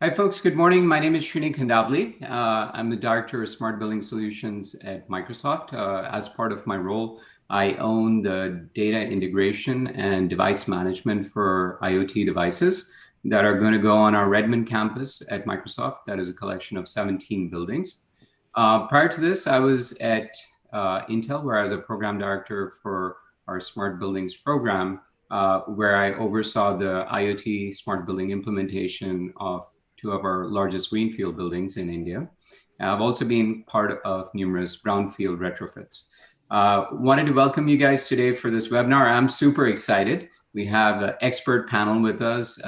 Hi, folks. Good morning. My name is Srinivas Khandavalli. I'm the Director of Smart Building Solutions at Microsoft. As part of my role, I own the data integration and device management for IoT devices that are going to go on our Redmond campus at Microsoft. That is a collection of 17 buildings. Prior to this, I was at Intel, where I was a program director for our Smart Buildings program, where I oversaw the IoT smart building implementation of two of our largest greenfield buildings in India. I've also been part of numerous brownfield retrofits. Wanted to welcome you guys today for this webinar. I'm super excited. We have an expert panel with us,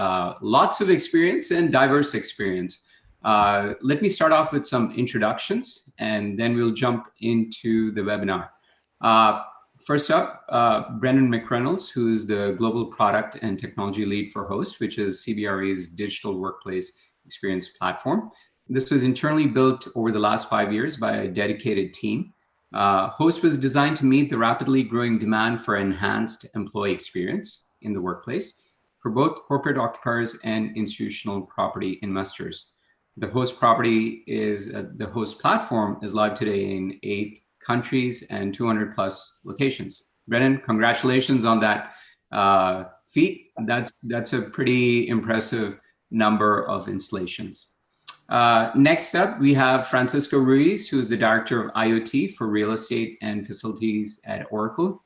lots of experience and diverse experience. Let me start off with some introductions, and then we'll jump into the webinar. First up, Brennan McReynolds, who is the Global Product and Technology Lead for Host, which is CBRE's digital workplace experience platform. This was internally built over the last 5 years by a dedicated team. Host was designed to meet the rapidly growing demand for enhanced employee experience in the workplace for both corporate occupiers and institutional property investors. The Host the Host platform is live today in 8 countries and 200 plus locations. Brennan, congratulations on that feat. That's a pretty impressive number of installations. Next up, we have Francisco Ruiz, who is the Director of IoT for Real Estate and Facilities at Oracle.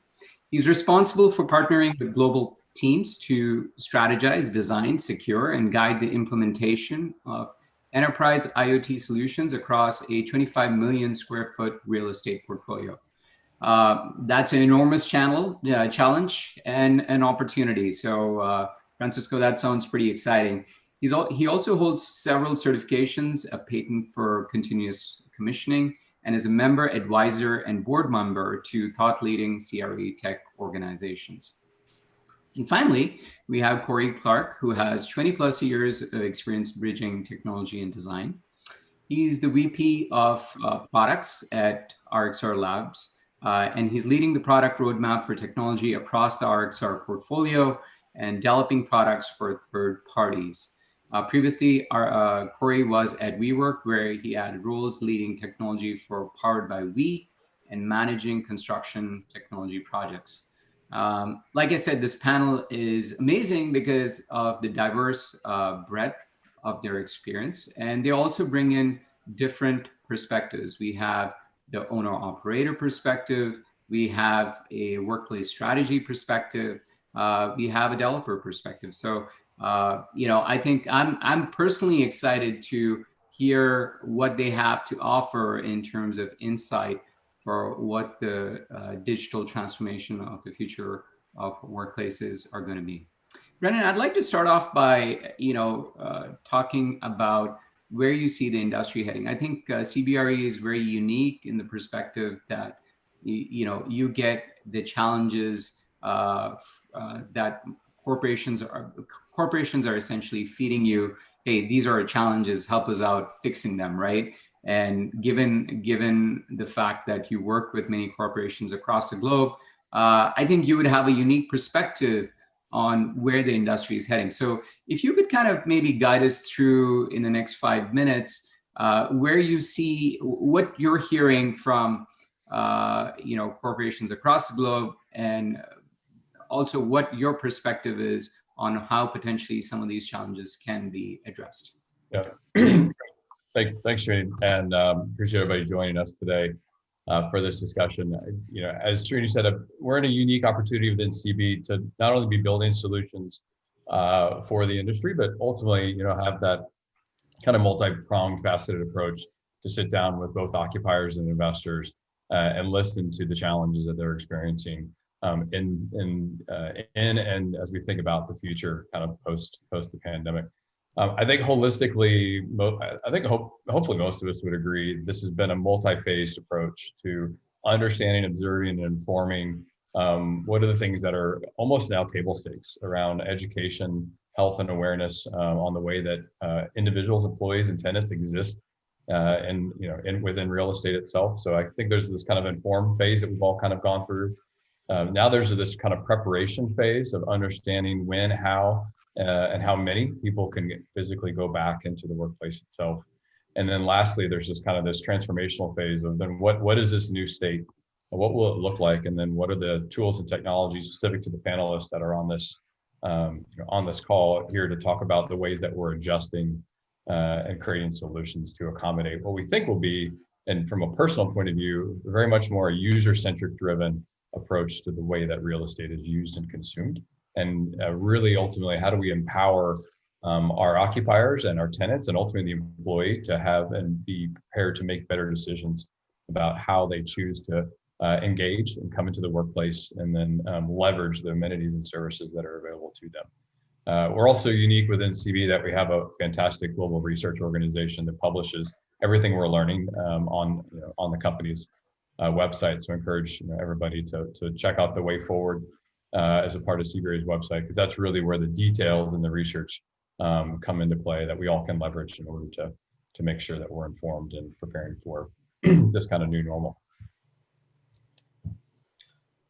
He's responsible for partnering with global teams to strategize, design, secure, and guide the implementation of enterprise IoT solutions across a 25 million square foot real estate portfolio. That's an enormous challenge and an opportunity. So Francisco, that sounds pretty exciting. He also holds several certifications, a patent for continuous commissioning, and is a member, advisor, and board member to thought-leading CRE tech organizations. And finally, we have Cory Clarke, who has 20 plus years of experience bridging technology and design. He's the VP of products at RXR Labs, and he's leading the product roadmap for technology across the RXR portfolio and developing products for third parties. Previously, Cory was at WeWork, where he had roles leading technology for Powered by We and managing construction technology projects. Like I said, this panel is amazing because of the diverse breadth of their experience, and they also bring in different perspectives. We have the owner-operator perspective, we have a workplace strategy perspective, we have a developer perspective. So I think I'm personally excited to hear what they have to offer in terms of insight for what the digital transformation of the future of workplaces are going to be. Brennan, I'd like to start off by talking about where you see the industry heading. I think CBRE is very unique in the perspective that you get the challenges that corporations are essentially feeding you. Hey, these are challenges, help us out fixing them, right? And given the fact that you work with many corporations across the globe, I think you would have a unique perspective on where the industry is heading. So if you could kind of maybe guide us through in the next 5 minutes, where you see what you're hearing from corporations across the globe, and also what your perspective is on how potentially some of these challenges can be addressed. Yeah. Thanks, Srini, and appreciate everybody joining us today for this discussion. As Srini said, we're in a unique opportunity within CB to not only be building solutions for the industry, but ultimately, have that kind of multi-pronged, faceted approach to sit down with both occupiers and investors and listen to the challenges that they're experiencing in and as we think about the future, kind of post the pandemic. I think holistically, hopefully most of us would agree, this has been a multi-phased approach to understanding, observing, and informing what are the things that are almost now table stakes around education, health, and awareness on the way that individuals, employees, and tenants exist within real estate itself. So I think there's this kind of informed phase that we've all kind of gone through. Now there's this kind of preparation phase of understanding when, how, and how many people can physically go back into the workplace itself. And then lastly, there's just kind of this transformational phase of then what is this new state? What will it look like? And then what are the tools and technologies specific to the panelists that are on this call here to talk about the ways that we're adjusting and creating solutions to accommodate what we think will be, and from a personal point of view, very much more a user-centric driven approach to the way that real estate is used and consumed. And really, ultimately, how do we empower our occupiers and our tenants and ultimately the employee to have and be prepared to make better decisions about how they choose to engage and come into the workplace and then leverage the amenities and services that are available to them. We're also unique within CB that we have a fantastic global research organization that publishes everything we're learning on the company's website. So I encourage everybody to check out the way forward as a part of CBRE's website, because that's really where the details and the research come into play that we all can leverage in order to make sure that we're informed and preparing for this kind of new normal.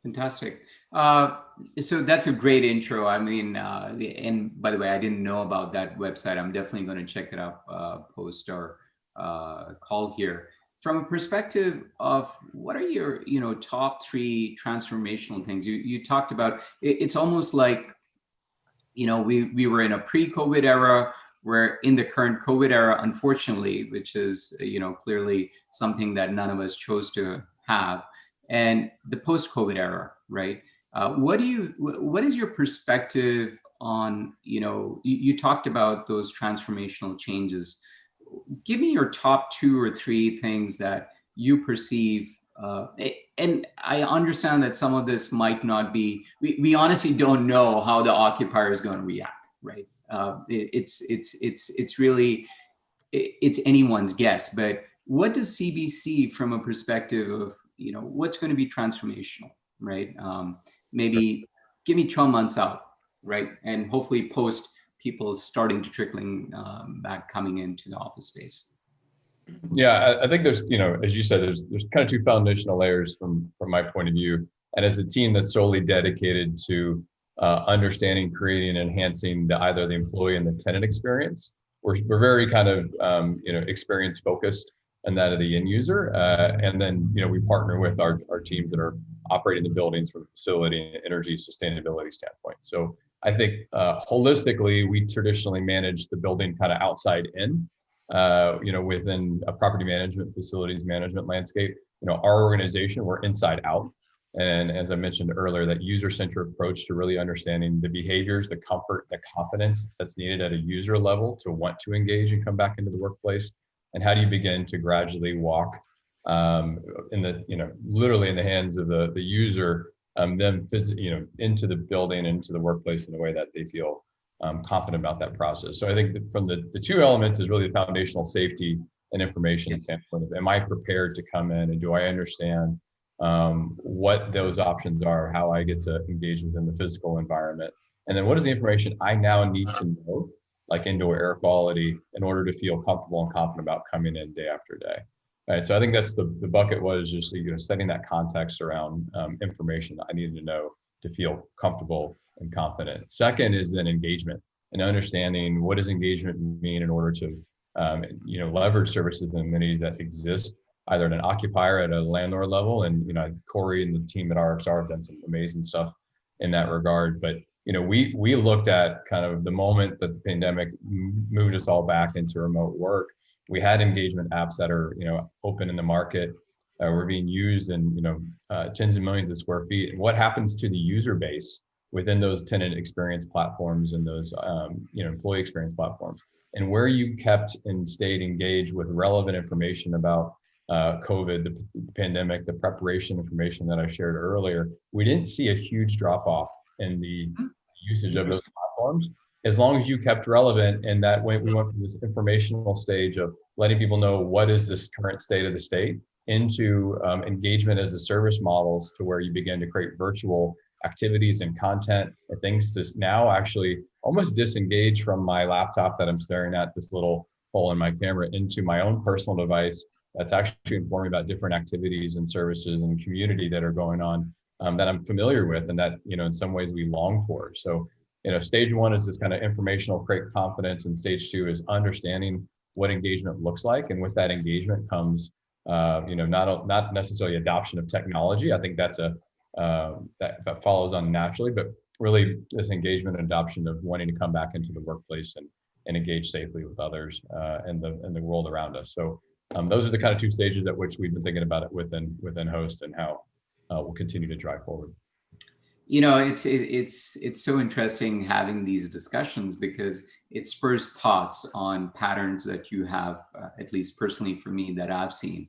Fantastic. So that's a great intro. I mean, and by the way, I didn't know about that website. I'm definitely going to check it out post our call here. From a perspective of what are your, top 3 transformational things you talked about? It's almost like, we were in a pre-COVID era. We're in the current COVID era, unfortunately, which is, clearly something that none of us chose to have. And the post-COVID era, right? What is your perspective on, you talked about those transformational changes. Give me your top 2 or 3 things that you perceive. And I understand that some of this might not be, we honestly don't know how the occupier is going to react, right? It's really, it's anyone's guess, but what does CB see from a perspective of, what's going to be transformational, right? Maybe give me 12 months out, right? And hopefully post people starting to trickling back coming into the office space. Yeah, I think there's, as you said, there's kind of 2 foundational layers from my point of view. And as a team that's solely dedicated to understanding, creating, and enhancing either the employee and the tenant experience, we're very kind of experience focused and that of the end user. And then, we partner with our teams that are operating the buildings from a facility and energy sustainability standpoint. So I think holistically, we traditionally manage the building kind of outside in, within a property management, facilities management landscape. Our organization, we're inside out. And as I mentioned earlier, that user-centric approach to really understanding the behaviors, the comfort, the confidence that's needed at a user level to want to engage and come back into the workplace. And how do you begin to gradually walk literally in the hands of the user, them into the building, into the workplace in a way that they feel confident about that process. So I think that from the 2 elements is really the foundational safety and information standpoint of, am I prepared to come in and do I understand what those options are, how I get to engage within the physical environment, and then what is the information I now need to know, like indoor air quality, in order to feel comfortable and confident about coming in day after day. All right, so I think that's the bucket was just setting that context around information that I needed to know to feel comfortable and confident. Second is then engagement and understanding what does engagement mean in order to leverage services and amenities that exist either at an occupier at a landlord level. And Cory and the team at RXR have done some amazing stuff in that regard. But we looked at kind of the moment that the pandemic moved us all back into remote work. We had engagement apps that are open in the market. Were being used in tens of millions of square feet. And what happens to the user base within those tenant experience platforms and those employee experience platforms, and where you kept and stayed engaged with relevant information about COVID, the pandemic, the preparation information that I shared earlier, we didn't see a huge drop off in the usage of those platforms, as long as you kept relevant. And that way we went from this informational stage of letting people know what is this current state of the state into engagement as a service models, to where you begin to create virtual activities and content and things to now actually almost disengage from my laptop that I'm staring at, this little hole in my camera, into my own personal device that's actually informing about different activities and services and community that are going on that I'm familiar with and that in some ways we long for. So stage one is this kind of informational, create confidence, and stage two is understanding what engagement looks like. And with that engagement comes, not necessarily adoption of technology. I think that's that follows on naturally, but really this engagement and adoption of wanting to come back into the workplace and engage safely with others and the world around us. So those are the kind of two stages at which we've been thinking about it within Host, and how we'll continue to drive forward. It's so interesting having these discussions, because it spurs thoughts on patterns that you have, at least personally for me, that I've seen.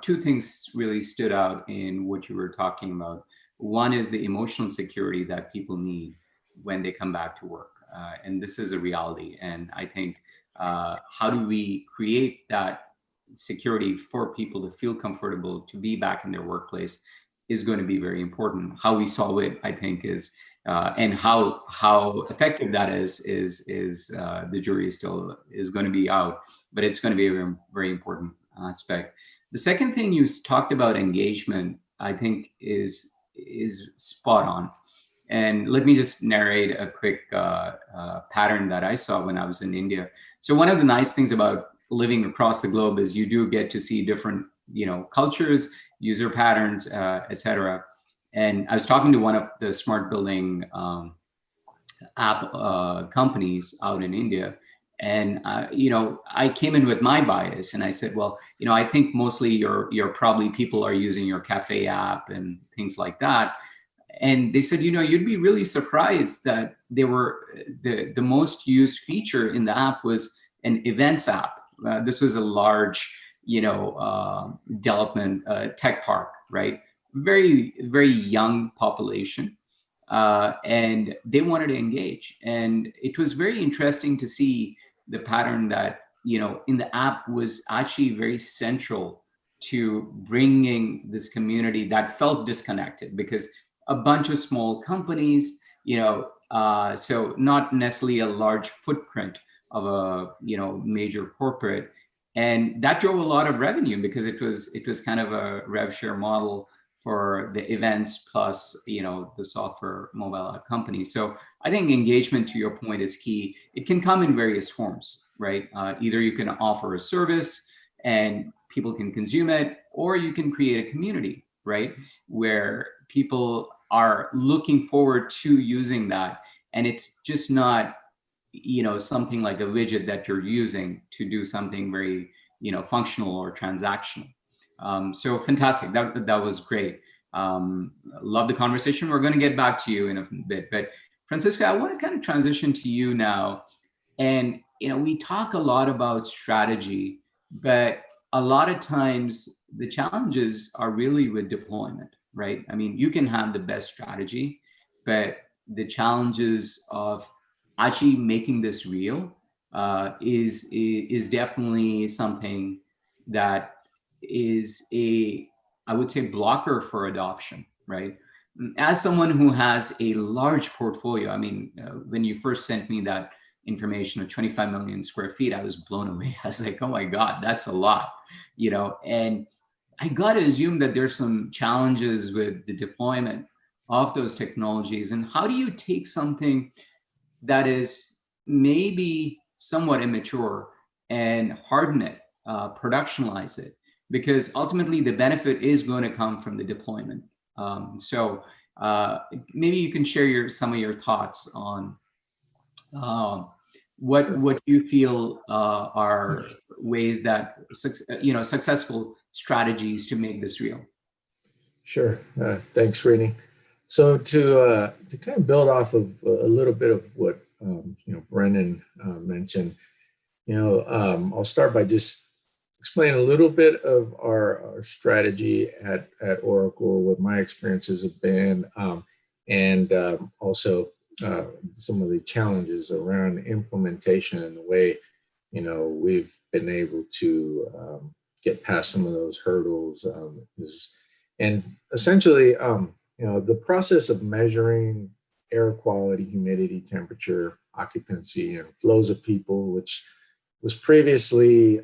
Two things really stood out in what you were talking about. One is the emotional security that people need when they come back to work, and this is a reality. And I think, how do we create that security for people to feel comfortable to be back in their workplace is going to be very important. How we solve it, I think, is and how effective that is the jury is going to be out, but it's going to be a very, very important aspect. The second thing you talked about, engagement, I think is spot on. And let me just narrate a quick pattern that I saw when I was in India. So one of the nice things about living across the globe is you do get to see different cultures, user patterns, etc. And I was talking to one of the smart building app companies out in India, and I came in with my bias, and I said, well, I think mostly your probably people are using your cafe app and things like that. And they said, you'd be really surprised that they were the most used feature in the app was an events app. This was a large development tech park, right? Very, very young population. And they wanted to engage. And it was very interesting to see the pattern that, in the app was actually very central to bringing this community that felt disconnected, because a bunch of small companies, so not necessarily a large footprint of a, major corporate. And that drove a lot of revenue, because it was kind of a rev share model for the events plus the software mobile app company. So I think engagement, to your point, is key. It can come in various forms, right? Either you can offer a service and people can consume it, or you can create a community, right, where people are looking forward to using that, and it's just not something like a widget that you're using to do something very, functional or transactional. So fantastic. That was great. Love the conversation. We're going to get back to you in a bit, but Francisco, I want to kind of transition to you now. And, we talk a lot about strategy, but a lot of times the challenges are really with deployment, right? I mean, you can have the best strategy, but the challenges of actually making this real is definitely something that is I would say, blocker for adoption, right? As someone who has a large portfolio, I mean, when you first sent me that information of 25 million square feet, I was blown away. I was like, oh my God, that's a lot, and I got to assume that there's some challenges with the deployment of those technologies. And how do you take something that is maybe somewhat immature and harden it, productionalize it? Because ultimately the benefit is going to come from the deployment. So maybe you can share some of your thoughts on what you feel are ways that successful strategies to make this real. Sure. Thanks, Srini. So to kind of build off of a little bit of what Brennan mentioned, I'll start by just explain a little bit of our strategy at Oracle, what my experiences have been, and also some of the challenges around implementation and the way we've been able to get past some of those hurdles. And essentially, the process of measuring air quality, humidity, temperature, occupancy, and flows of people, which was previously,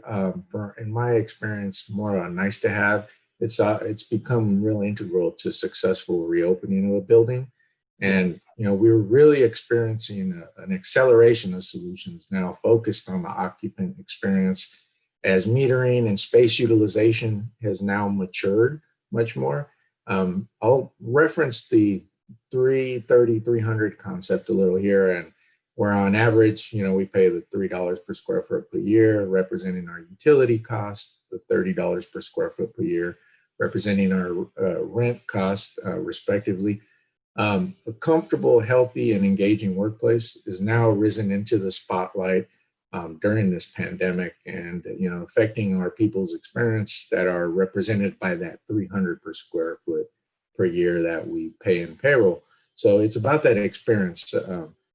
in my experience, more nice to have. It's become real integral to successful reopening of a building. And, we're really experiencing an acceleration of solutions now focused on the occupant experience as metering and space utilization has now matured much more. I'll reference the 300 concept a little here, and where on average, we pay the $3 per square foot per year, representing our utility cost, the $30 per square foot per year, representing our rent cost, respectively. A comfortable, healthy, and engaging workplace is now risen into the spotlight during this pandemic, and affecting our people's experience that are represented by that 300 per square foot per year that we pay in payroll. So it's about that experience,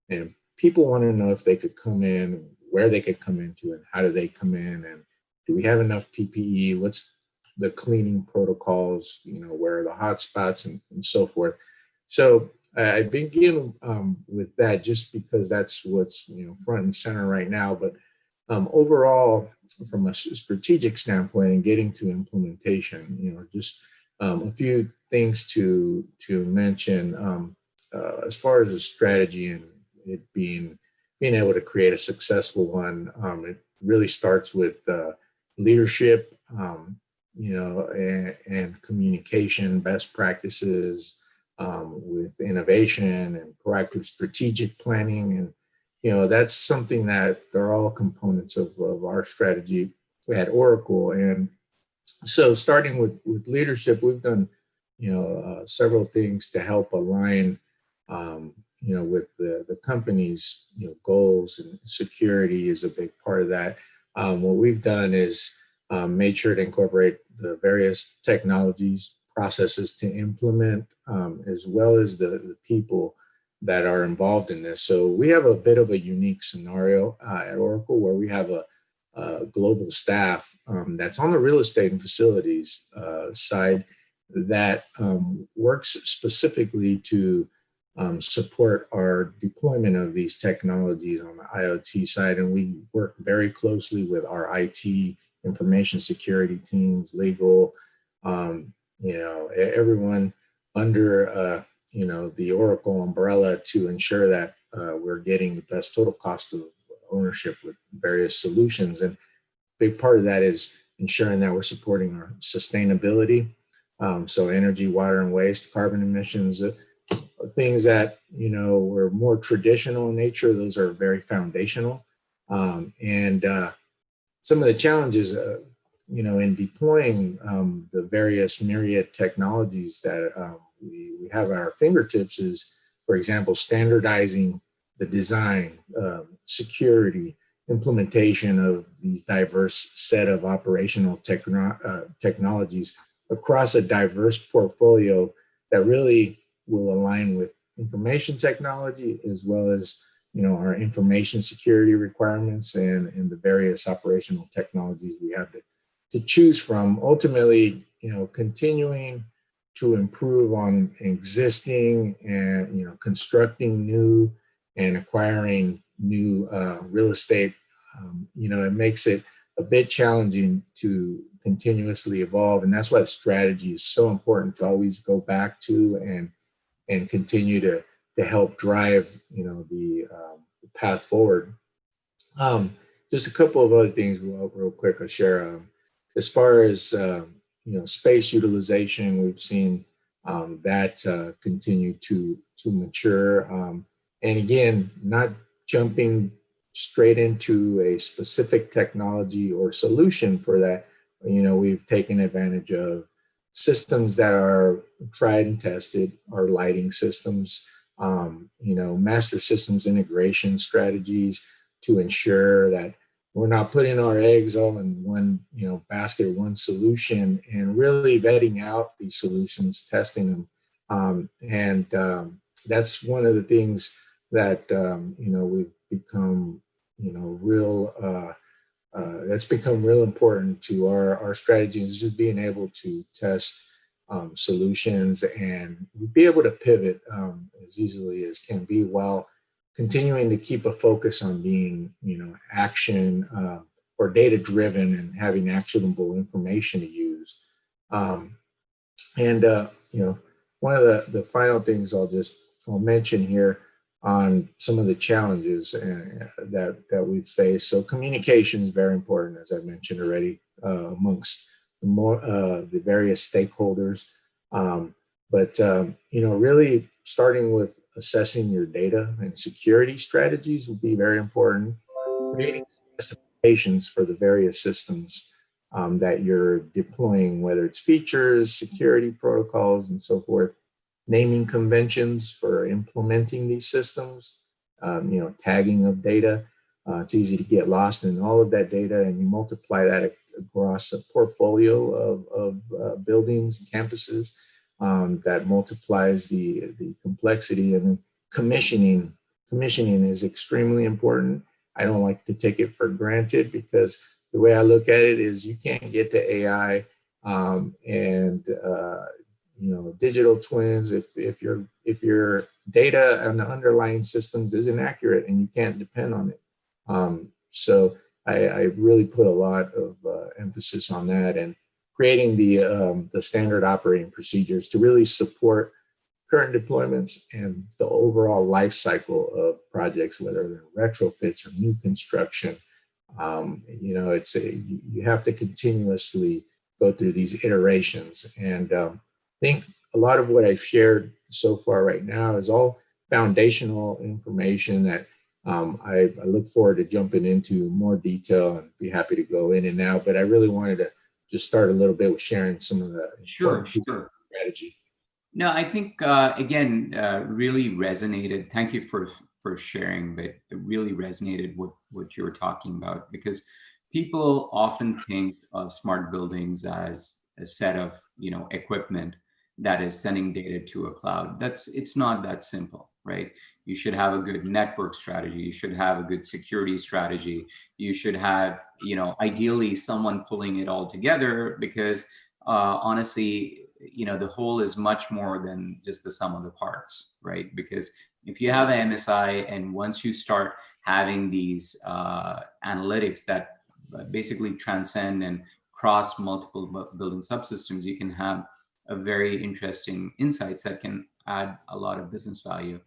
and people want to know if they could come in, where they could come into, and how do they come in, and do we have enough PPE? What's the cleaning protocols? Where are the hot spots, and so forth. So I begin with that just because that's what's front and center right now. But overall, from a strategic standpoint and getting to implementation, just a few things to mention as far as a strategy and it being able to create a successful one. It really starts with leadership, and communication, best practices, with innovation and proactive strategic planning. And, that's something that are all components of our strategy at Oracle. And so starting with leadership, we've done, several things to help align, with the company's, goals, and security is a big part of that. What we've done is made sure to incorporate the various technologies, processes to implement, as well as the people that are involved in this. So we have a bit of a unique scenario at Oracle where we have a global staff that's on the real estate and facilities side that works specifically to support our deployment of these technologies on the IoT side. And we work very closely with our IT, information security teams, legal, everyone under, the Oracle umbrella to ensure that we're getting the best total cost of ownership with various solutions. And a big part of that is ensuring that we're supporting our sustainability. So energy, water, and waste, carbon emissions, things that, were more traditional in nature, those are very foundational. And some of the challenges, in deploying the various myriad technologies that we have at our fingertips is, for example, standardizing the design, security, implementation of these diverse set of operational technologies across a diverse portfolio that really will align with information technology as well as our information security requirements and the various operational technologies we have to choose from. Ultimately, continuing to improve on existing and constructing new and acquiring new real estate. It makes it a bit challenging to continuously evolve, and that's why the strategy is so important to always go back to and continue to help drive the path forward. Just a couple of other things real quick I'll share. As far as space utilization, we've seen that continue to mature. And again, not jumping straight into a specific technology or solution for that. We've taken advantage of systems that are tried and tested, our lighting systems, master systems integration strategies to ensure that we're not putting our eggs all in one, basket, one solution, and really vetting out these solutions, testing them. That's one of the things that, we've become, that's become real important to our strategy, is just being able to test solutions and be able to pivot as easily as can be while continuing to keep a focus on being, action or data driven and having actionable information to use. One of the final things I'll I'll mention here on some of the challenges that we've faced. So communication is very important, as I mentioned already, amongst the various stakeholders. Really starting with assessing your data and security strategies will be very important. Creating specifications for the various systems that you're deploying, whether it's features, security protocols, and so forth. Naming conventions for implementing these systems, tagging of data. It's easy to get lost in all of that data, and you multiply that across a portfolio of buildings, campuses, that multiplies the complexity. And then commissioning is extremely important. I don't like to take it for granted, because the way I look at it is you can't get to AI digital twins if your data and the underlying systems isn't accurate and you can't depend on it. So I really put a lot of emphasis on that, and creating the standard operating procedures to really support current deployments and the overall life cycle of projects, whether they're retrofits or new construction. You have to continuously go through these iterations. And I think a lot of what I've shared so far right now is all foundational information that I look forward to jumping into more detail and be happy to go in and out. But I really wanted to just start a little bit with sharing some of the Sure. strategy. No, I think again, really resonated. Thank you for sharing, but it really resonated what you were talking about, because people often think of smart buildings as a set of equipment that is sending data to a cloud. It's not that simple, right? You should have a good network strategy. You should have a good security strategy. You should have, ideally someone pulling it all together, because honestly, the whole is much more than just the sum of the parts, right? Because if you have an MSI, and once you start having these analytics that basically transcend and cross multiple building subsystems, you can have a very interesting insights that can add a lot of business value.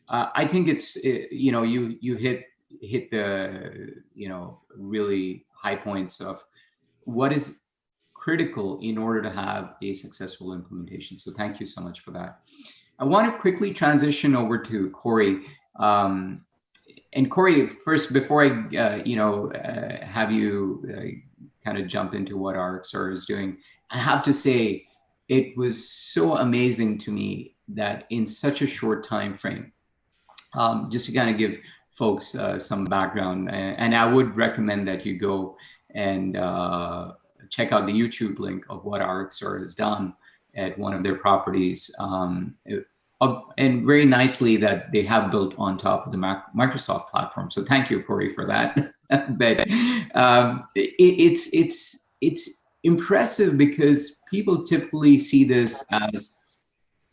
I think it's, you hit the, really high points of what is critical in order to have a successful implementation. So thank you so much for that. I want to quickly transition over to Cory. And Cory, first, before I, have you kind of jump into what RXR is doing, I have to say, it was so amazing to me that in such a short time frame, just to kind of give folks some background, and I would recommend that you go and check out the YouTube link of what RXR has done at one of their properties. And very nicely that they have built on top of the Microsoft platform. So thank you, Cory, for that. But it's impressive, because people typically see this as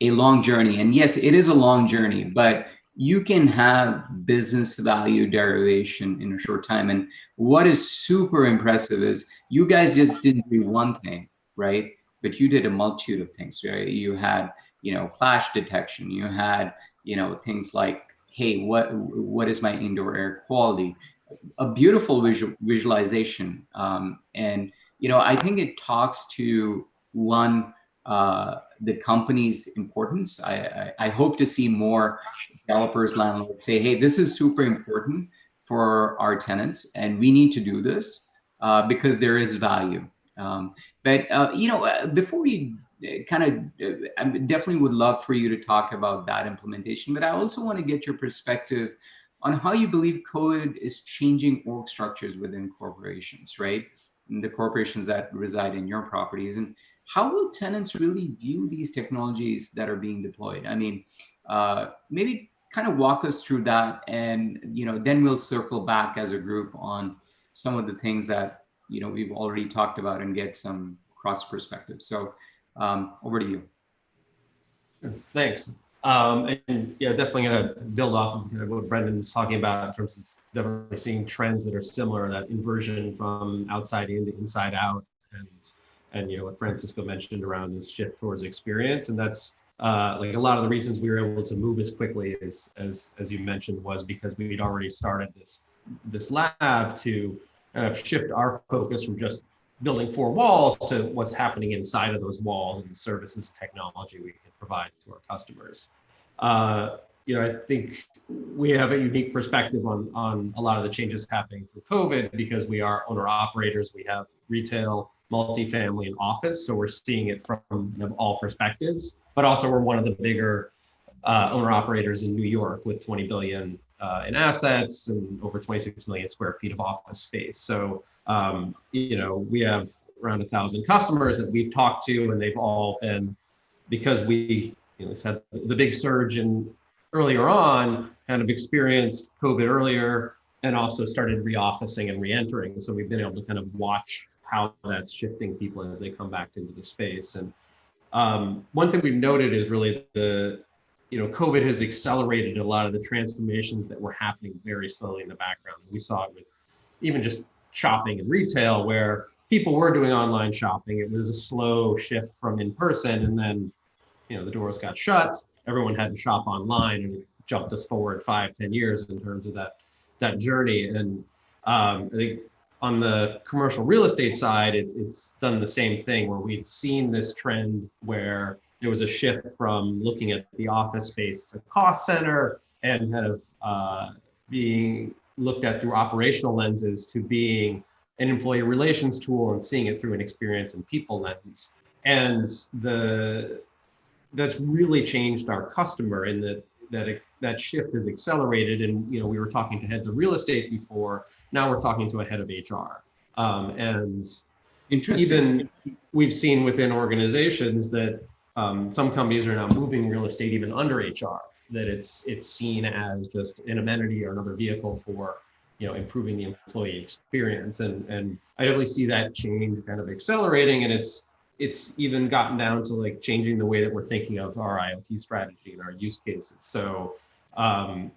a long journey. And yes, it is a long journey, but you can have business value derivation in a short time. And what is super impressive is you guys just didn't do one thing, right? But you did a multitude of things, right? You had, clash detection. You had, things like, hey, what is my indoor air quality? A beautiful visualization. And, I think it talks to one, the company's importance. I hope to see more developers, landlords say, hey, this is super important for our tenants, and we need to do this because there is value. Before we I definitely would love for you to talk about that implementation, but I also want to get your perspective on how you believe COVID is changing org structures within corporations, right? And the corporations that reside in your properties, and how will tenants really view these technologies that are being deployed? I mean, maybe kind of walk us through that, and then we'll circle back as a group on some of the things that we've already talked about and get some cross perspective. So over to you. Thanks. And yeah, definitely going to build off of what Brendan was talking about in terms of definitely seeing trends that are similar, that inversion from outside in to inside out, and what Francisco mentioned around this shift towards experience. And that's like a lot of the reasons we were able to move as quickly as you mentioned was because we'd already started this lab to kind of shift our focus from just building four walls to what's happening inside of those walls and the services and technology we can provide to our customers. I think we have a unique perspective on a lot of the changes happening through COVID because we are owner operators. We have retail, multifamily, and office. So we're seeing it from all perspectives, but also we're one of the bigger owner operators in New York with 20 billion in assets and over 26 million square feet of office space. So, we have around 1,000 customers that we've talked to, and they've all been, because we had the big surge in earlier on, kind of experienced COVID earlier, and also started re-officing and re-entering. So we've been able to kind of watch how that's shifting people as they come back into the space. And one thing we've noted is really COVID has accelerated a lot of the transformations that were happening very slowly in the background. We saw it with even just shopping and retail, where people were doing online shopping. It was a slow shift from in-person, and then the doors got shut. Everyone had to shop online, and it jumped us forward 5-10 years in terms of that journey. And I think on the commercial real estate side, it's done the same thing, where we'd seen this trend where there was a shift from looking at the office space as a cost center and kind of being looked at through operational lenses to being an employee relations tool and seeing it through an experience and people lens. And that's really changed our customer in that shift has accelerated. And we were talking to heads of real estate before. Now we're talking to a head of HR. And even we've seen within organizations that some companies are now moving real estate even under HR, that it's seen as just an amenity or another vehicle for improving the employee experience. And I definitely see that change kind of accelerating, and it's even gotten down to like changing the way that we're thinking of our IoT strategy and our use cases. So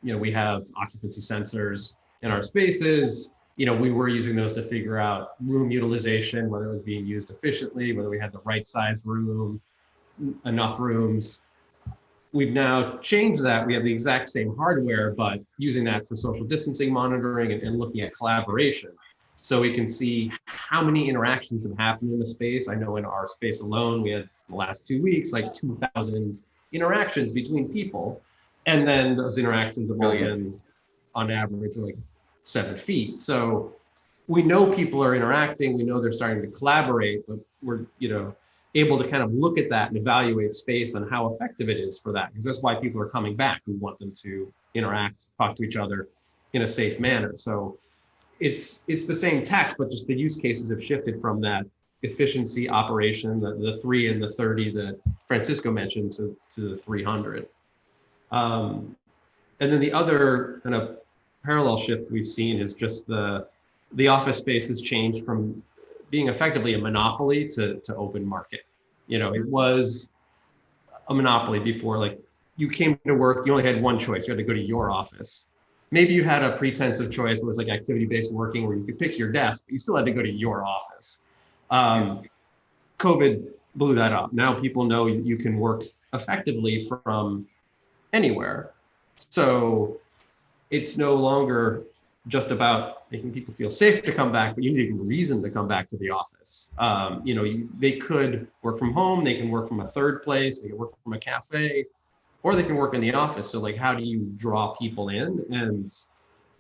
we have occupancy sensors in our spaces. We were using those to figure out room utilization, whether it was being used efficiently, whether we had the right size room, enough rooms. We've now changed that. We have the exact same hardware, but using that for social distancing monitoring and looking at collaboration. So we can see how many interactions have happened in the space. I know in our space alone, we had in the last 2 weeks, like 2,000 interactions between people. And then those interactions have all been on average like 7 feet. So we know people are interacting. We know they're starting to collaborate, but we're, able to kind of look at that and evaluate space on how effective it is for that. Because that's why people are coming back. We want them to interact, talk to each other in a safe manner. So it's the same tech, but just the use cases have shifted from that efficiency operation, the 3 and the 30 that Francisco mentioned, to the 300. And then the other kind of parallel shift we've seen is just the office space has changed from being effectively a monopoly to open market. It was a monopoly before, like you came to work, you only had one choice. You had to go to your office. Maybe you had a pretense of choice where it was like activity-based working where you could pick your desk, but you still had to go to your office. COVID blew that up. Now people know you can work effectively from anywhere. So it's no longer just about making people feel safe to come back, but you need a reason to come back to the office. They could work from home, they can work from a third place, they can work from a cafe, or they can work in the office. So like, how do you draw people in? And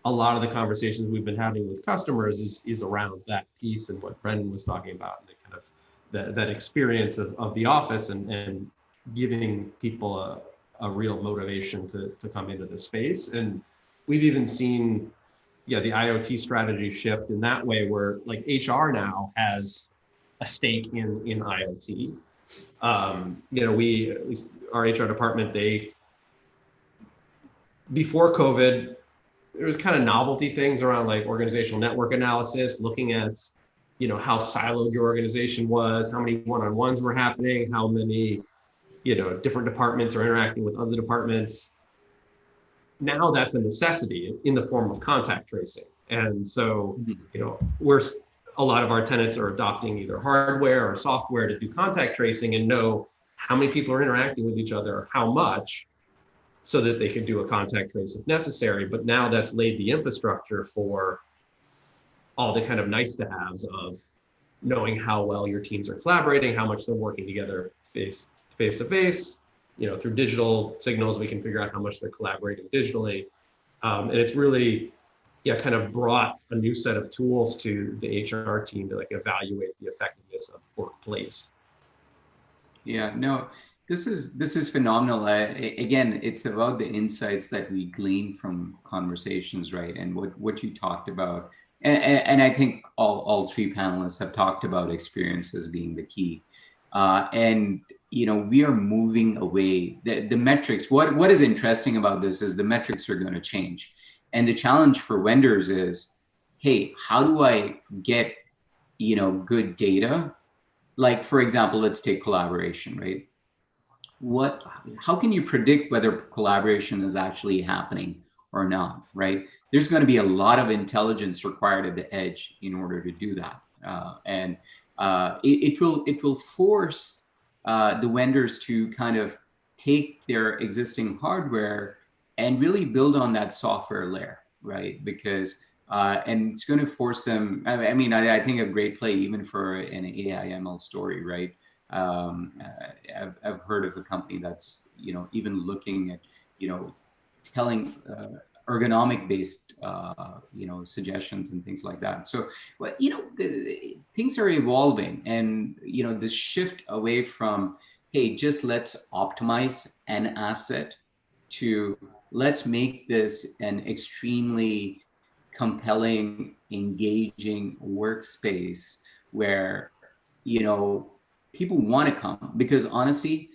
a lot of the conversations we've been having with customers is around that piece and what Brennan was talking about, and the kind of that experience of the office and giving people a real motivation to come into the space. And we've even seen the IoT strategy shift in that way, where like HR now has a stake in IoT. We, at least our HR department, before COVID, there was kind of novelty things around like organizational network analysis, looking at, how siloed your organization was, how many one-on-ones were happening, how many, different departments are interacting with other departments. Now that's a necessity in the form of contact tracing. And so, a lot of our tenants are adopting either hardware or software to do contact tracing and know how many people are interacting with each other, how much, so that they can do a contact trace if necessary. But now that's laid the infrastructure for all the kind of nice to haves of knowing how well your teams are collaborating, how much they're working together face to face. Through digital signals, we can figure out how much they're collaborating digitally. And it's really, kind of brought a new set of tools to the HR team to like evaluate the effectiveness of workplace. Yeah, no, this is phenomenal. Again, it's about the insights that we glean from conversations, right? And what you talked about, and I think all three panelists have talked about experiences being the key. And we are moving away. The metrics. What is interesting about this is the metrics are going to change, and the challenge for vendors is, hey, how do I get good data? Like, for example, let's take collaboration, right? How can you predict whether collaboration is actually happening or not, right? There's going to be a lot of intelligence required at the edge in order to do that. And it will force the vendors to kind of take their existing hardware and really build on that software layer, right? Because and it's going to force them. I think a great play even for an AI ML story, right? I've heard of a company that's even looking at telling ergonomic based suggestions and things like that. So things are evolving, and the shift away from, hey, just let's optimize an asset, to let's make this an extremely compelling, engaging workspace where people want to come, because honestly,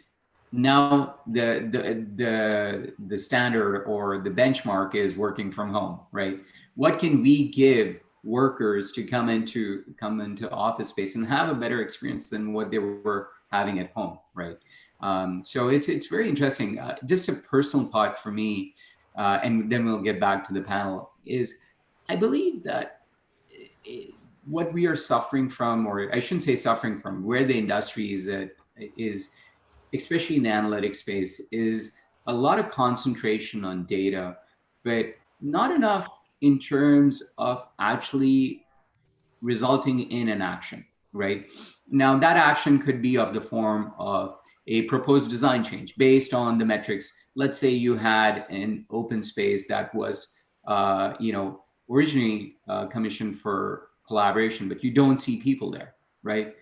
now the standard or the benchmark is working from home, right? What can we give workers to come into office space and have a better experience than what they were having at home, right? So it's very interesting. Just a personal thought for me, and then we'll get back to the panel, is I believe that what we are suffering from, or I shouldn't say suffering from, where the industry is, especially in the analytics space, is a lot of concentration on data, but not enough in terms of actually resulting in an action, right? Now, that action could be of the form of a proposed design change based on the metrics. Let's say you had an open space that was, originally commissioned for collaboration, but you don't see people there, right?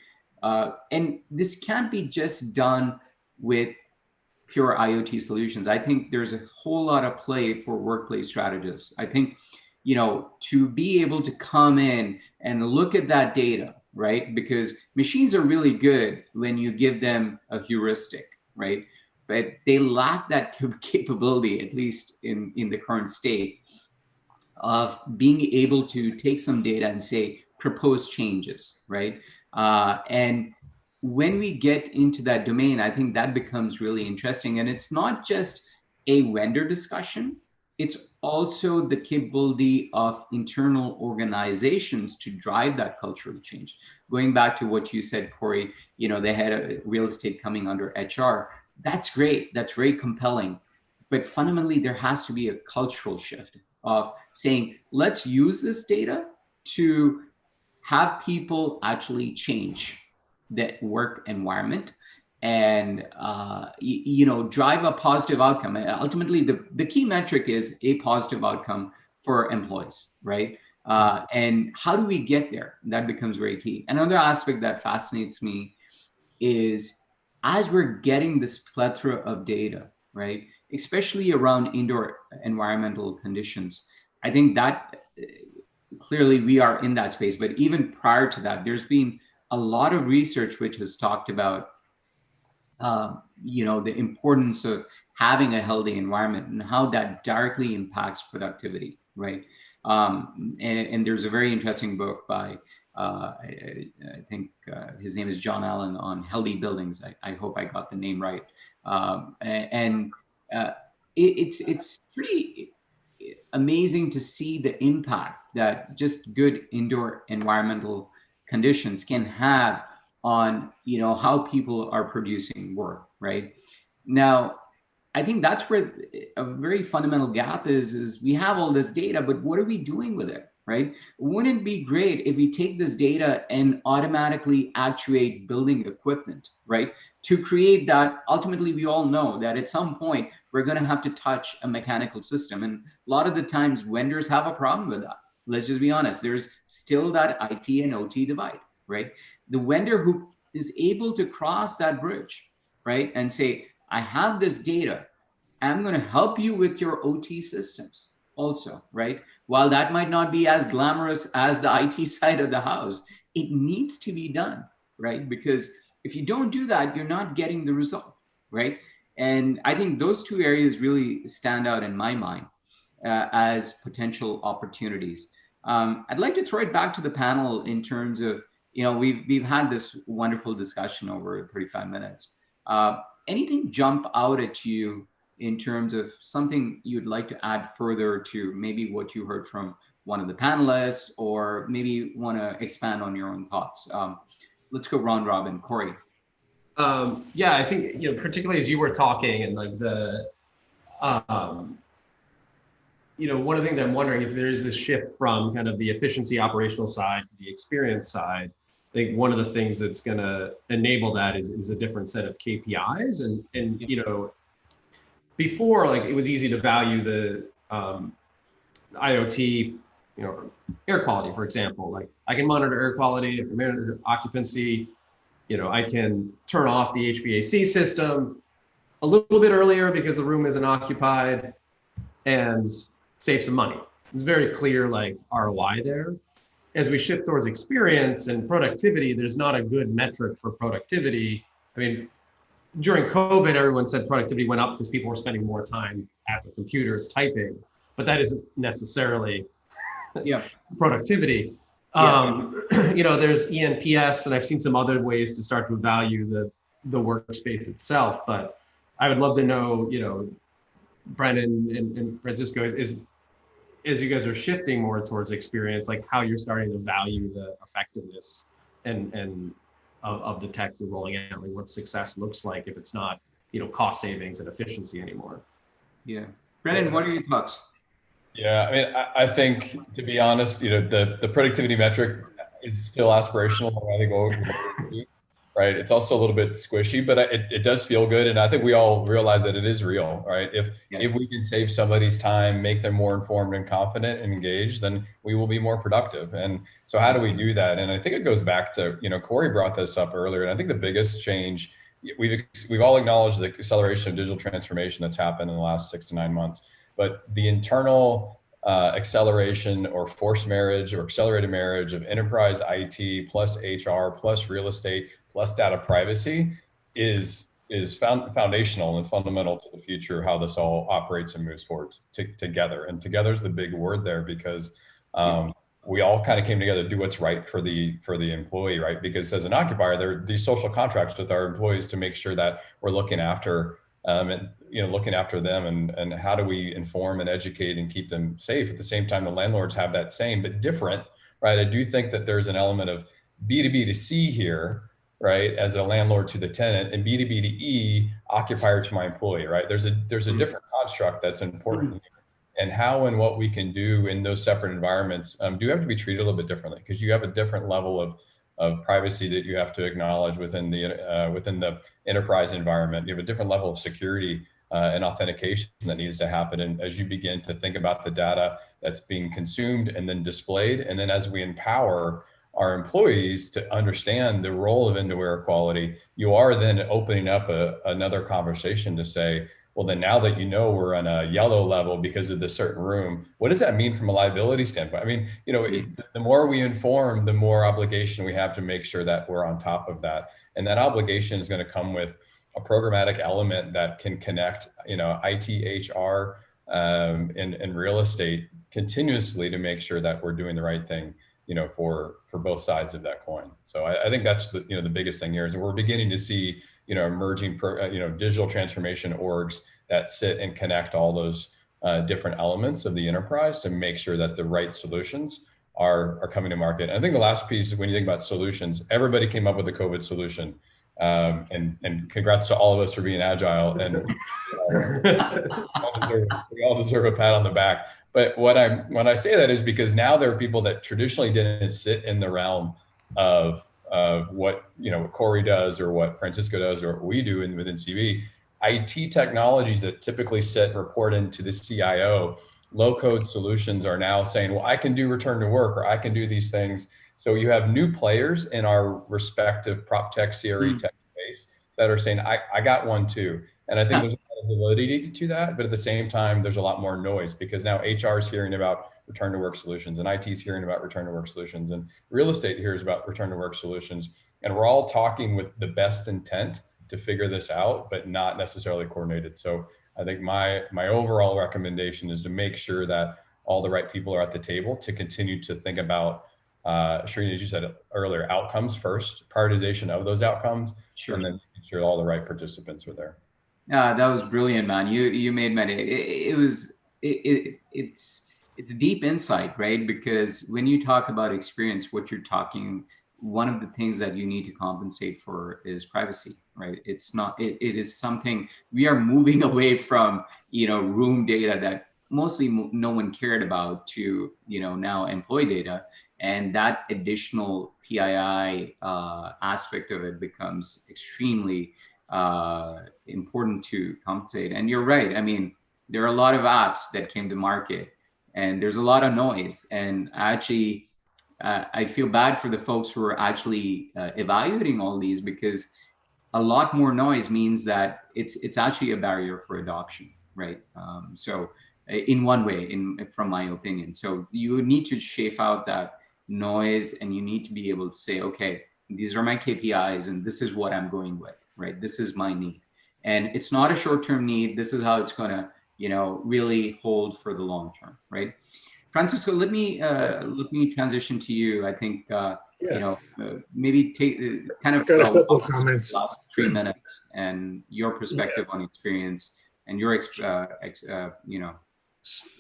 And this can't be just done with pure IoT solutions. I think there's a whole lot of play for workplace strategists. I think, to be able to come in and look at that data, right? Because machines are really good when you give them a heuristic, right? But they lack that capability, at least in the current state, of being able to take some data and say, propose changes, right? And when we get into that domain, I think that becomes really interesting. And it's not just a vendor discussion, it's also the capability of internal organizations to drive that cultural change. Going back to what you said, Cory, they had a real estate coming under HR. That's great. That's very compelling. But fundamentally, there has to be a cultural shift of saying, let's use this data to have people actually change the work environment and drive a positive outcome. And ultimately, the key metric is a positive outcome for employees, right? And how do we get there? That becomes very key. Another aspect that fascinates me is, as we're getting this plethora of data, right, especially around indoor environmental conditions, I think that clearly we are in that space. But even prior to that, there's been a lot of research which has talked about the importance of having a healthy environment and how that directly impacts productivity, right? And there's a very interesting book by I think his name is John Allen, on healthy buildings. I hope I got the name right. It's pretty amazing to see the impact that just good indoor environmental conditions can have on how people are producing work, right? Now, I think that's where a very fundamental gap is we have all this data, but what are we doing with it, right? Wouldn't it be great if we take this data and automatically actuate building equipment, right? To create that, ultimately, we all know that at some point, we're going to have to touch a mechanical system. And a lot of the times vendors have a problem with that. Let's just be honest. There's still that IT and OT divide, right? The vendor who is able to cross that bridge, right? And say, I have this data. I'm going to help you with your OT systems also, right? While that might not be as glamorous as the IT side of the house, it needs to be done, right? Because if you don't do that, you're not getting the result, right? And I think those two areas really stand out in my mind as potential opportunities. I'd like to throw it back to the panel in terms of, we've had this wonderful discussion over 35 minutes. Anything jump out at you in terms of something you'd like to add further to maybe what you heard from one of the panelists, or maybe want to expand on your own thoughts? Let's go round robin. Cory. Yeah, I think, particularly as you were talking and like one of the things I'm wondering if there is this shift from kind of the efficiency operational side to the experience side. I think one of the things that's going to enable that is a different set of KPIs. And before, like, it was easy to value the IoT, air quality, for example. Like, I can monitor air quality, I can monitor occupancy, I can turn off the HVAC system a little bit earlier because the room isn't occupied and save some money. It's very clear, like, ROI there. As we shift towards experience and productivity, there's not a good metric for productivity. I mean, during COVID, everyone said productivity went up because people were spending more time at their computers typing, but that isn't necessarily productivity. There's ENPS, and I've seen some other ways to start to value the workspace itself. But I would love to know, Brennan and Francisco, as you guys are shifting more towards experience, like how you're starting to value the effectiveness and of the tech you're rolling out, like what success looks like if it's not, cost savings and efficiency anymore. Yeah. Brennan, what are your thoughts? Yeah, I mean, I think, to be honest, the productivity metric is still aspirational. I think right. It's also a little bit squishy, but it does feel good. And I think we all realize that it is real, right? If we can save somebody's time, make them more informed and confident and engaged, then we will be more productive. And so how do we do that? And I think it goes back to, Cory brought this up earlier. And I think the biggest change, we've all acknowledged the acceleration of digital transformation that's happened in the last 6 to 9 months, but the internal acceleration or forced marriage or accelerated marriage of enterprise IT plus HR plus real estate plus data privacy is foundational and fundamental to the future of how this all operates and moves forward together. And together is the big word there, because we all kind of came together to do what's right for the employee, right? Because as an occupier, there are these social contracts with our employees to make sure that we're looking after looking after them, and how do we inform and educate and keep them safe. At the same time, the landlords have that same but different, right? I do think that there's an element of B2B to C here, right, as a landlord to the tenant, and B2B to E, occupier to my employee, right? There's a different construct that's important. And how and what we can do in those separate environments do have to be treated a little bit differently, because you have a different level of privacy that you have to acknowledge within the enterprise environment. You have a different level of security and authentication that needs to happen. And as you begin to think about the data that's being consumed and then displayed, and then as we empower our employees to understand the role of indoor air quality, you are then opening up another conversation to say, well, then now that we're on a yellow level because of this certain room, what does that mean from a liability standpoint? I mean, the more we inform, the more obligation we have to make sure that we're on top of that. And that obligation is going to come with a programmatic element that can connect, IT, HR, and real estate continuously to make sure that we're doing the right thing, for both sides of that coin. So I think that's the biggest thing here is we're beginning to see, emerging, digital transformation orgs that sit and connect all those different elements of the enterprise to make sure that the right solutions are coming to market. And I think the last piece, when you think about solutions, everybody came up with a COVID solution. And congrats to all of us for being agile. And we all deserve a pat on the back. But when I say that is because now there are people that traditionally didn't sit in the realm of what what Cory does or what Francisco does or what we do within CB. IT technologies that typically sit and report into the CIO, low code solutions are now saying, well, I can do return to work or I can do these things. So you have new players in our respective prop tech, CRE tech space that are saying, I got one too. And I think there's a lot of validity to that, but at the same time, there's a lot more noise because now HR is hearing about return to work solutions and IT is hearing about return to work solutions and real estate hears about return to work solutions. And we're all talking with the best intent to figure this out, but not necessarily coordinated. So I think my overall recommendation is to make sure that all the right people are at the table to continue to think about, Srini, as you said earlier, outcomes first, prioritization of those outcomes, Sure. and then making sure all the right participants are there. That was brilliant, man. You made my day. It's deep insight, right? Because when you talk about experience, what you're talking, one of the things that you need to compensate for is privacy, right? It's not. It is something we are moving away from. Room data that mostly no one cared about to now employee data, and that additional PII aspect of it becomes extremely important to compensate. And you're right. I mean, there are a lot of apps that came to market and there's a lot of noise. And actually, I feel bad for the folks who are actually evaluating all these because a lot more noise means that it's actually a barrier for adoption, right? So in one way, from my opinion. So you need to shape out that noise and you need to be able to say, okay, these are my KPIs and this is what I'm going with, right? This is my need. And it's not a short-term need. This is how it's going to, really hold for the long term, right? Francisco, let me transition to you. I think, maybe take kind of got a couple of comments. Last 3 minutes and your perspective on experience and your,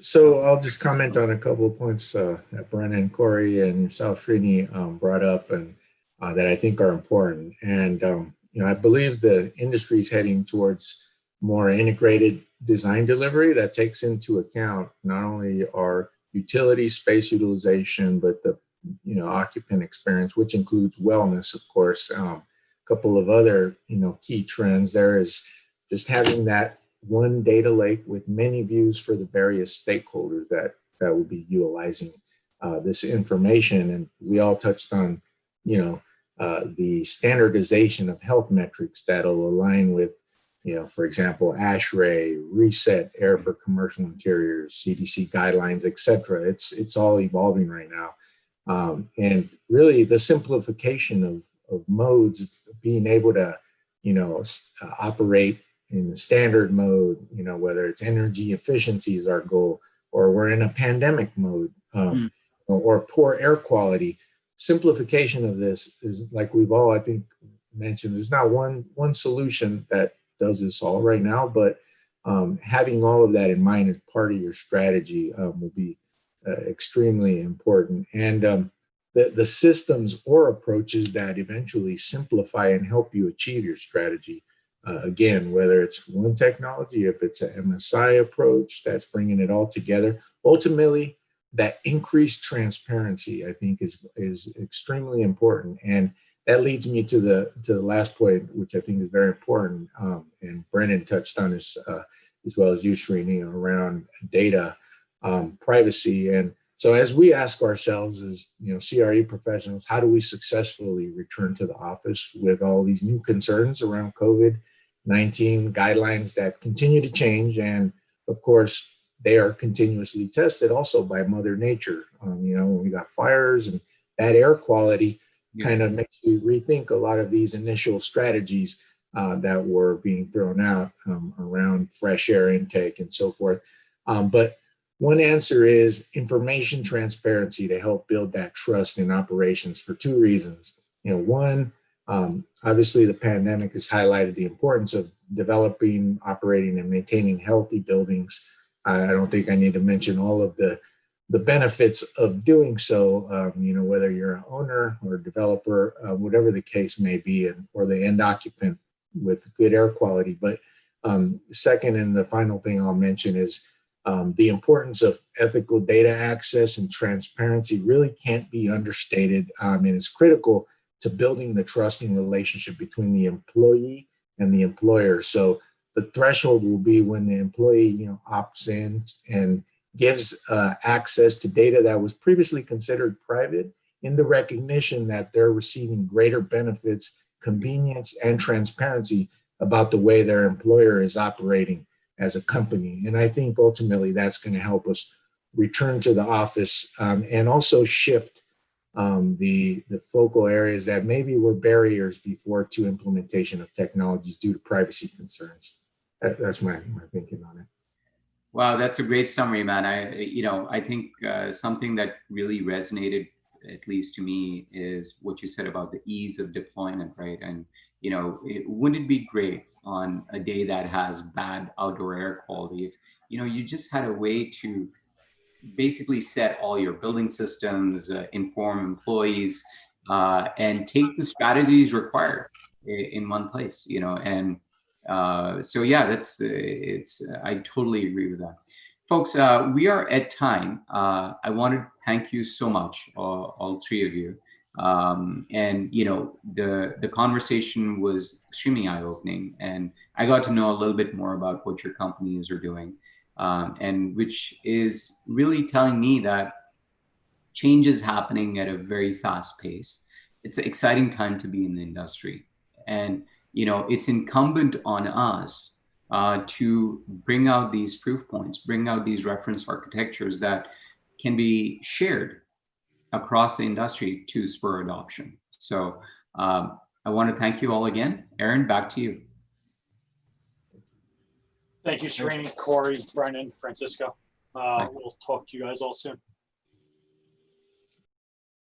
So I'll just comment on a couple of points that Brennan, Cory, and yourself, Srini, brought up and that I think are important. And I believe the industry is heading towards more integrated design delivery that takes into account not only our utility space utilization, but the occupant experience, which includes wellness, of course. A couple of other key trends there is just having that one data lake with many views for the various stakeholders that will be utilizing this information. And we all touched on the standardization of health metrics that'll align with for example, ASHRAE, Reset, Air for Commercial Interiors, CDC guidelines, etc. It's all evolving right now. And really the simplification of modes, being able to, operate in the standard mode, whether it's energy efficiency is our goal, or we're in a pandemic mode, or poor air quality. Simplification of this is, like we've all, I think, mentioned, there's not one solution that does this all right now, but having all of that in mind as part of your strategy will be extremely important. And the systems or approaches that eventually simplify and help you achieve your strategy. Again, whether it's one technology, if it's an MSI approach that's bringing it all together, ultimately that increased transparency, I think, is extremely important. And that leads me to the last point, which I think is very important, and Brennan touched on this as well as you, Srini, around data privacy. And so as we ask ourselves as CRE professionals, how do we successfully return to the office with all these new concerns around COVID-19 guidelines that continue to change? And of course, they are continuously tested also by Mother Nature. When we got fires and bad air quality, kind of makes you rethink a lot of these initial strategies that were being thrown out around fresh air intake and so forth. But one answer is information transparency to help build that trust in operations for two reasons. One, obviously the pandemic has highlighted the importance of developing, operating, and maintaining healthy buildings. I don't think I need to mention all of the the benefits of doing so, whether you're an owner or a developer, whatever the case may be, or the end occupant with good air quality. But second, and the final thing I'll mention is the importance of ethical data access and transparency really can't be understated, and is critical to building the trusting relationship between the employee and the employer. So the threshold will be when the employee, opts in and gives access to data that was previously considered private, in the recognition that they're receiving greater benefits, convenience, and transparency about the way their employer is operating as a company. And I think ultimately that's going to help us return to the office, and also shift the focal areas that maybe were barriers before to implementation of technologies due to privacy concerns. That's my thinking on it. Wow, that's a great summary, man. I think something that really resonated, at least to me, is what you said about the ease of deployment, right? And wouldn't it be great on a day that has bad outdoor air quality if you just had a way to basically set all your building systems, inform employees, and take the strategies required in one place, and so yeah, I totally agree with that. Folks, we are at time. I want to thank you so much, all three of you. And the conversation was extremely eye-opening, and I got to know a little bit more about what your companies are doing, and which is really telling me that change is happening at a very fast pace. It's an exciting time to be in the industry, and it's incumbent on us to bring out these proof points, bring out these reference architectures that can be shared across the industry to spur adoption. So I want to thank you all again. Aaron, back to you. Thank you, Srini, Cory, Brennan, Francisco. We'll talk to you guys all soon.